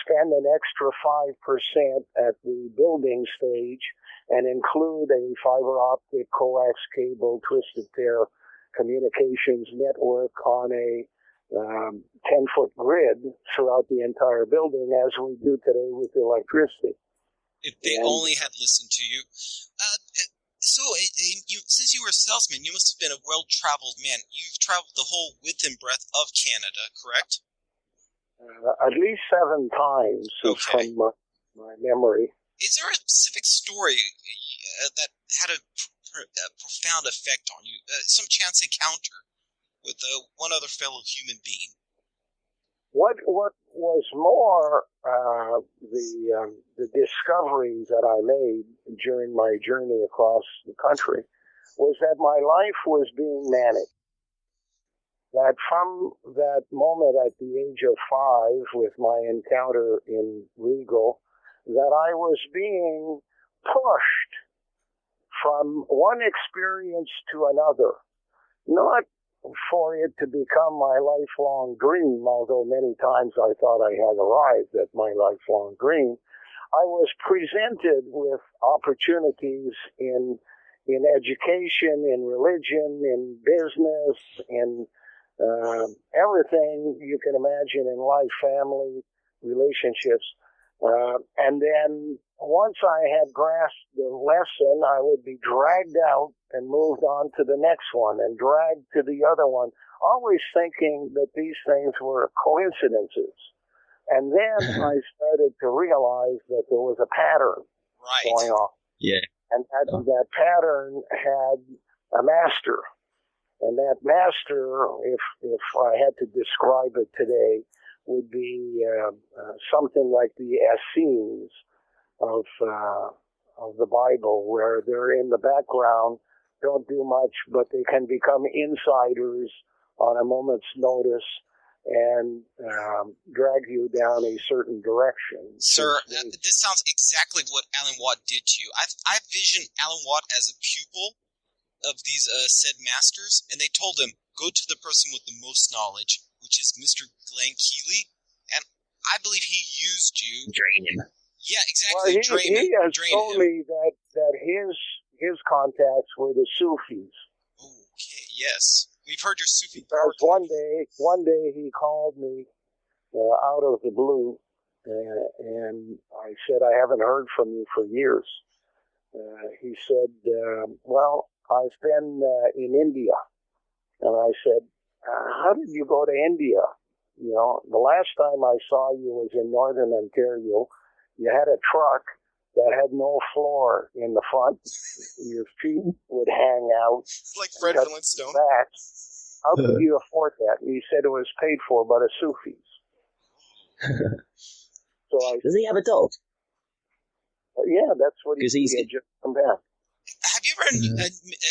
spend an extra 5% at the building stage and include a fiber optic coax cable twisted pair communications network on a 10-foot grid throughout the entire building, as we do today with electricity. If they only had listened to you. Since you were a salesman, you must have been a well-traveled man. You've traveled the whole width and breadth of Canada, correct? At least 7 times, from my memory. Is there a specific story that had a profound effect on you? Some chance encounter with one other fellow human being? What was more the discoveries that I made during my journey across the country was that my life was being managed. That from that moment at the age of 5 with my encounter in Regal, that I was being pushed from one experience to another, not for it to become my lifelong dream, although many times I thought I had arrived at my lifelong dream. I was presented with opportunities in education, in religion, in business, in everything you can imagine in life, family, relationships. And then once I had grasped the lesson, I would be dragged out and moved on to the next one and dragged to the other one, always thinking that these things were coincidences. And then I started to realize that there was a pattern going on. Yeah. And that pattern had a master. And that master, if I had to describe it today, would be something like the Essenes of the Bible, where they're in the background, don't do much, but they can become insiders on a moment's notice and drag you down a certain direction. Sir, this sounds exactly what Alan Watt did to you. I vision Alan Watt as a pupil of these said masters, and they told him, go to the person with the most knowledge, which is Mr. Glen Kealey, and I believe he used you. Drain him. Yeah, exactly. Well, he has told me that his contacts were the Sufis. Okay, yes. We've heard your Sufi. Because one day he called me out of the blue, and I said, I haven't heard from you for years. He said, well, I've been in India. And I said, how did you go to India? You know, the last time I saw you was in Northern Ontario. You had a truck that had no floor in the front. Your feet would hang out. Like Fred Flintstone. How could you afford that? And he said it was paid for by the Sufis. Does he have a dog? Yeah, that's what he had just come back. Have you ever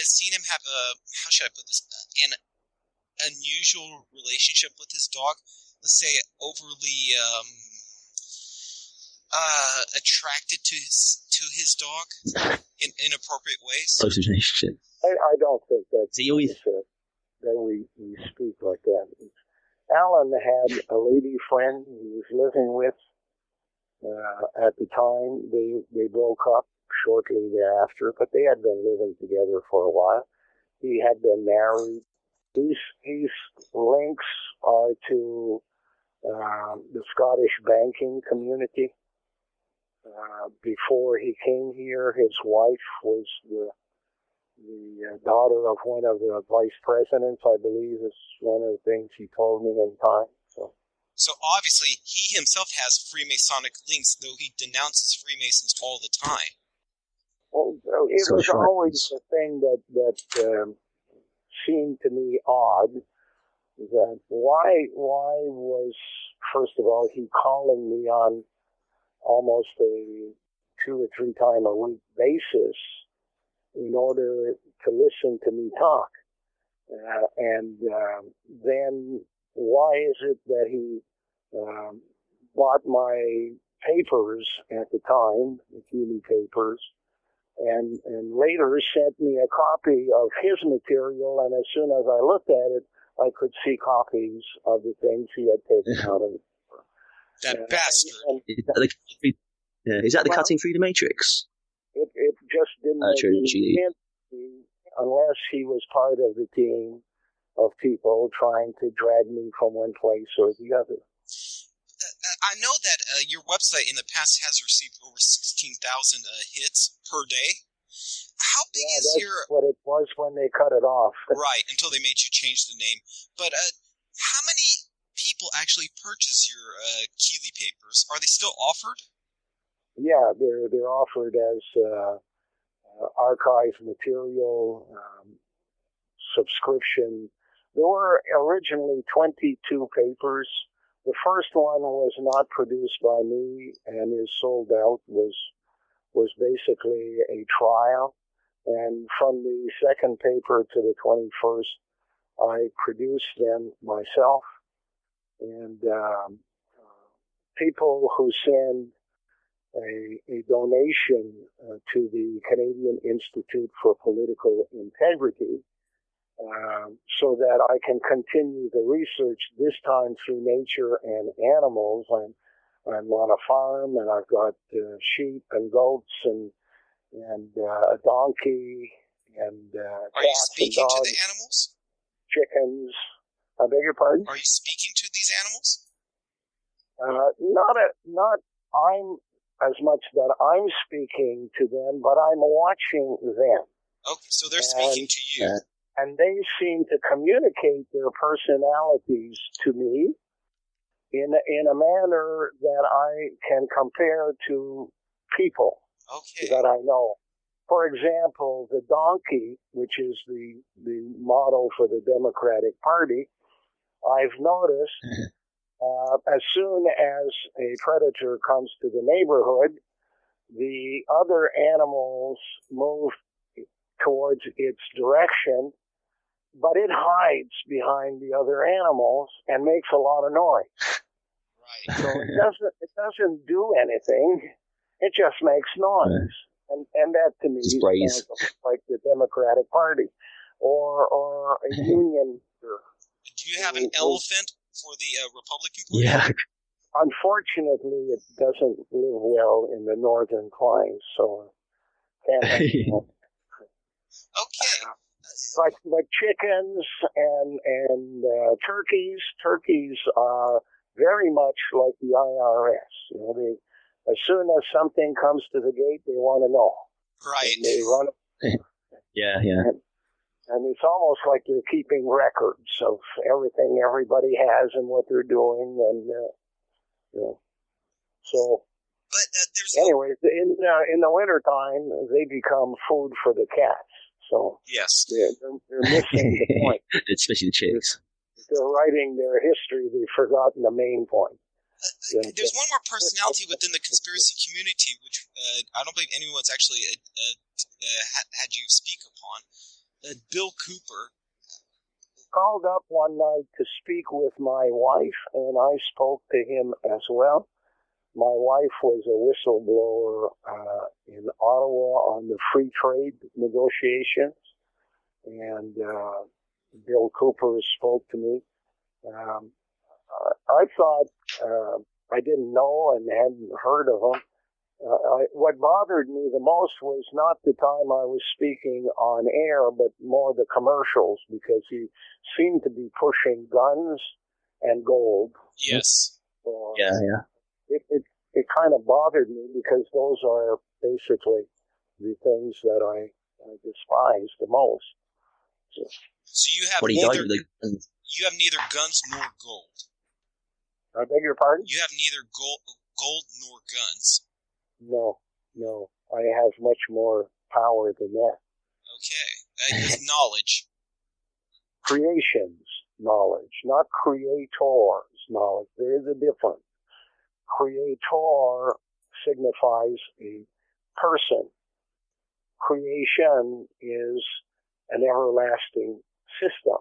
seen him have how should I put this, an unusual relationship with his dog? Let's say overly attracted to his dog in inappropriate ways? Close relationship. I don't think that's that we speak like that. Alan had a lady friend he was living with at the time. They broke up shortly thereafter, but they had been living together for a while. He had been married. His links are to the Scottish banking community. Before he came here, his wife was the daughter of one of the vice presidents, I believe, is one of the things he told me in time. So obviously, he himself has Freemasonic links, though he denounces Freemasons all the time. Well, it was always the thing that seemed to me odd. That why was, first of all, he calling me on almost a 2 or 3 time a week basis in order to listen to me talk. And then why is it that he bought my papers at the time, the Kealey Papers, and later sent me a copy of his material, and as soon as I looked at it, I could see copies of the things he had taken out of it. That bastard. Is that the cutting through the matrix? It just didn't make any sense unless he was part of the team of people trying to drag me from one place or the other. I know that your website in the past has received over 16,000 hits per day. How big is your... what it was when they cut it off. Right, until they made you change the name. But how many people actually purchase your Kealey Papers? Are they still offered? Yeah, they're offered as archive material, subscription. There were originally 22 papers. The first one was not produced by me and is sold out, was basically a trial. And from the second paper to the 21st, I produced them myself. And people who send a donation to the Canadian Institute for Political Integrity so that I can continue the research, this time through nature and animals. I'm on a farm, and I've got sheep and goats and a donkey and Are you cats and speaking to dogs, the animals? chickens. I beg your pardon? Are you speaking to these animals? Not I'm as much that I'm speaking to them, but I'm watching them. Okay, so they're speaking to you. And they seem to communicate their personalities to me in a manner that I can compare to people that I know. For example, the donkey, which is the model for the Democratic Party, I've noticed as soon as a predator comes to the neighborhood, the other animals move towards its direction, but it hides behind the other animals and makes a lot of noise. Right. So it doesn't do anything. It just makes noise. And that to me sounds like the Democratic Party or a union. Do you have an elephant for the Republican Party? Yeah. Unfortunately, it doesn't live well in the northern plains, so can't have it. Okay. Like chickens and turkeys are very much like the IRS. You know, as soon as something comes to the gate, they want to know. Right. And they run. Yeah. And it's almost like you're keeping records of everything everybody has and what they're doing, and so. But anyways, in the wintertime, they become food for the cats. So yes, they're missing the point. Especially the chicks. They're writing their history. They've forgotten the main point. There's one more personality within the conspiracy community, which I don't believe anyone's actually had you speak upon. Bill Cooper. Called up one night to speak with my wife, and I spoke to him as well. My wife was a whistleblower in Ottawa on the free trade negotiations, and Bill Cooper spoke to me. I thought I didn't know and hadn't heard of him. What bothered me the most was not the time I was speaking on air, but more the commercials, because he seemed to be pushing guns and gold. Yes. Yeah. It kind of bothered me because those are basically the things that I despise the most. So you have you have neither guns nor gold. I beg your pardon? You have neither gold nor guns. No. I have much more power than that. Okay. Knowledge. Creation's knowledge, not creator's knowledge. There is a difference. Creator signifies a person. Creation is an everlasting system.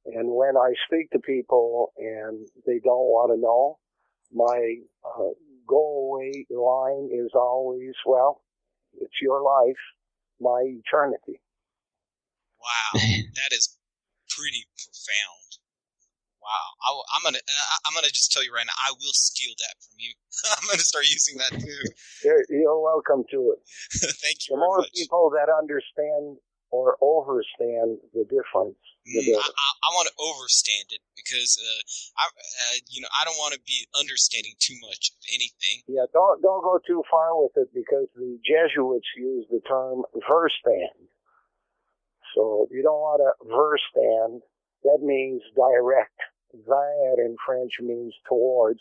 And when I speak to people and they don't want to know, my go-away line is always, well, it's your life, my eternity. Wow, that is pretty profound. Wow, I'm gonna just tell you right now, I will steal that from you. I'm gonna start using that too. You're welcome to it. Thank you. The more people that understand or overstand the difference, the better. I want to overstand it because I don't want to be understanding too much of anything. Yeah, don't go too far with it, because the Jesuits use the term verstand. So you don't want to verstand. That means direct. That in French means towards.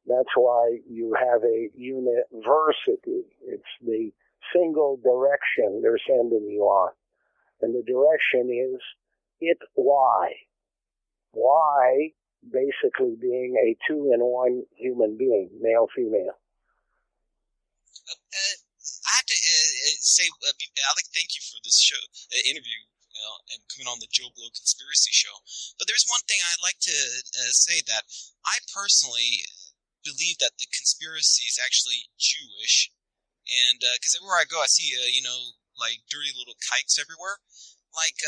That's why you have a university. It's the single direction they're sending you on. And the direction is it Y. Y basically being a two-in-one human being, male, female. I have to say I'd like to thank you for this show interview and coming on the Joe Blow Conspiracy Show. But there's one thing I'd like to say, that I personally believe that the conspiracy is actually Jewish, and because everywhere I go, I see like dirty little kites everywhere. Like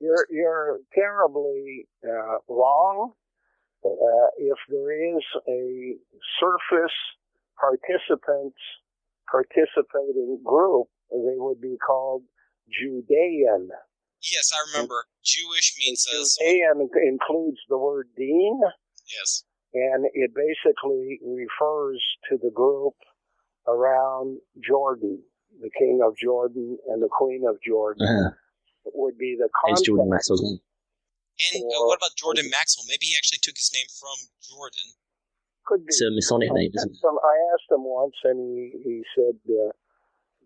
you're terribly wrong. If there is a surface participating group, they would be called Judean. Yes, I remember. Jewish means Judean includes the word Dean. Yes. And it basically refers to the group around Jordan, the king of Jordan and the queen of Jordan. It would be the context. It's Jordan Maxwell. And what about Jordan Maxwell? Maybe he actually took his name from Jordan. Could be. It's a Masonic name, isn't it? I asked him once, and he said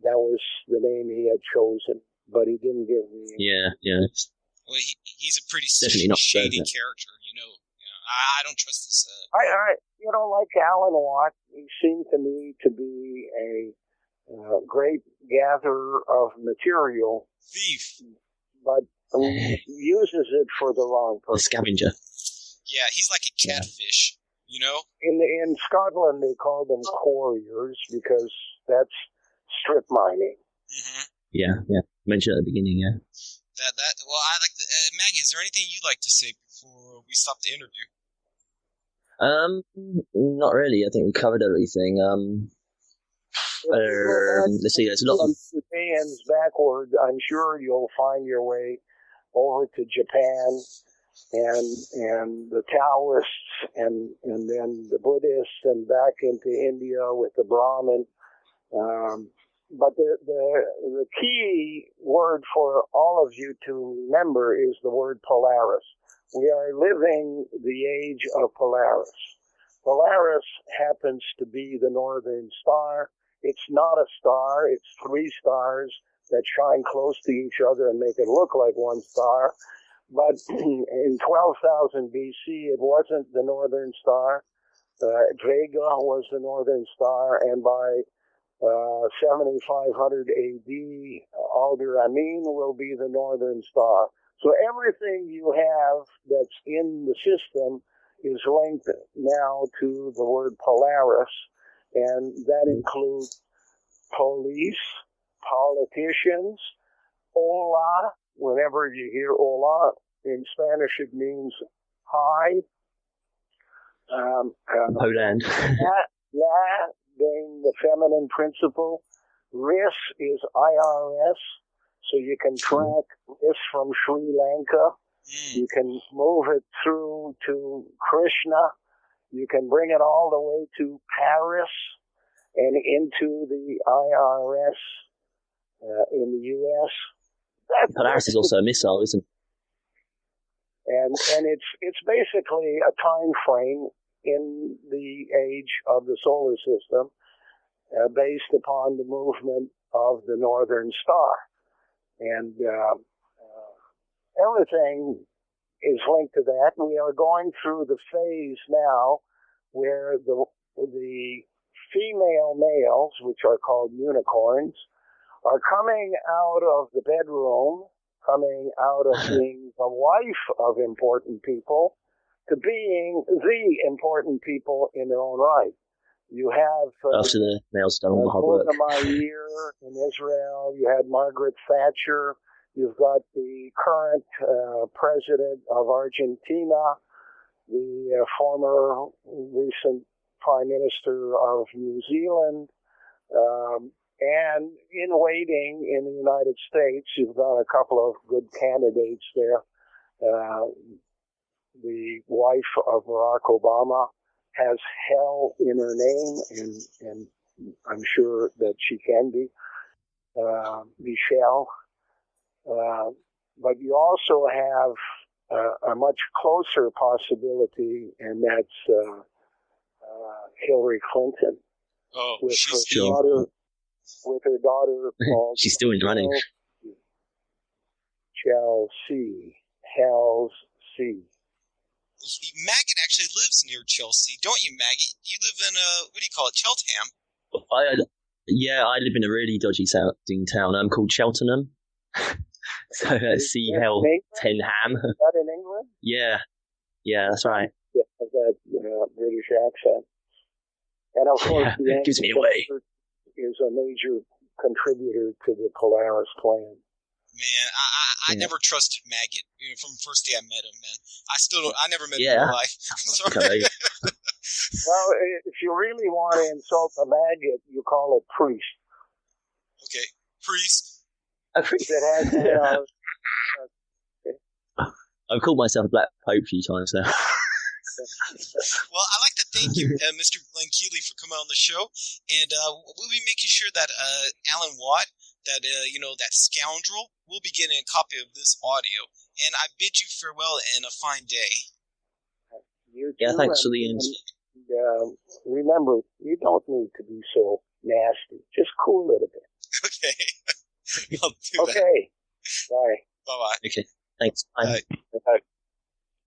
that was the name he had chosen, but he didn't give me. Yeah. Well, he's a pretty Definitely not shady character, I don't trust this. I like Alan Watt, he seemed to me to be a great gatherer of material. Thief. But uses it for the wrong purpose. A scavenger. Yeah, he's like a catfish, In Scotland, they call them quarriers because that's strip mining. Mm-hmm. Yeah. Mentioned at the beginning, yeah. Well, I like Maggie, is there anything you'd like to say before we stop the interview? Not really. I think we covered everything. Let's see. There's a lot of Japan's backward. I'm sure you'll find your way over to Japan, and the Taoists, and then the Buddhists, and back into India with the Brahmin. But the key word for all of you to remember is the word Polaris. We are living the age of Polaris. Polaris happens to be the northern star. It's not a star. It's three stars that shine close to each other and make it look like one star. But in 12,000 BC, it wasn't the northern star. Vega was the northern star, and by 7500 AD, Alder Amin will be the northern star. So everything you have that's in the system is linked now to the word Polaris, and that includes police, politicians, hola. Whenever you hear hola, in Spanish it means hi. Poland. La being the feminine principle. RIS is IRS, so you can track RIS from Sri Lanka. You can move it through to Krishna. You can bring it all the way to Paris and into the IRS in the U.S. Polaris is also a missile, isn't it? And it's basically a time frame in the age of the solar system based upon the movement of the northern star. And everything is linked to that. We are going through the phase now where the female males, which are called unicorns, are coming out of the bedroom, coming out of being the wife of important people to being the important people in their own right. You have after the males done all the hard work. Mayer in Israel. You had Margaret Thatcher. You've got the current president of Argentina, the former recent prime minister of New Zealand, and in waiting in the United States, you've got a couple of good candidates there. The wife of Barack Obama has hell in her name, and I'm sure that she can be, Michelle. But you also have a much closer possibility, and that's Hillary Clinton. Oh, with she's her daughter called she's still in running. Chelsea. Maggot actually lives near Chelsea, don't you, Maggie? You live in what do you call it, Cheltenham? Yeah, I live in a really dodgy sounding town called Cheltenham. So that's C-L-10-Ham. Is that in England? Yeah, that's right. Yeah, that British accent. And of course, it gives me away. Is a major contributor to the Polaris plan. Man, I never trusted Maggot. From the first day I met him, man. I never met him in real life. Sorry. Well, if you really want to insult a maggot, you call it priest. Okay, priest. A priest that has. I've called myself a black pope a few times now. Well, I'd like to thank you, Mr. Glen Kealey, for coming on the show, and we'll be making sure that Alan Watt, that that scoundrel, will be getting a copy of this audio. And I bid you farewell and a fine day. Thanks for the end. Remember, you don't need to be so nasty. Just cool it a bit. Okay. I'll do that. Okay. Bye. Bye-bye. Okay. Thanks. Bye. Bye.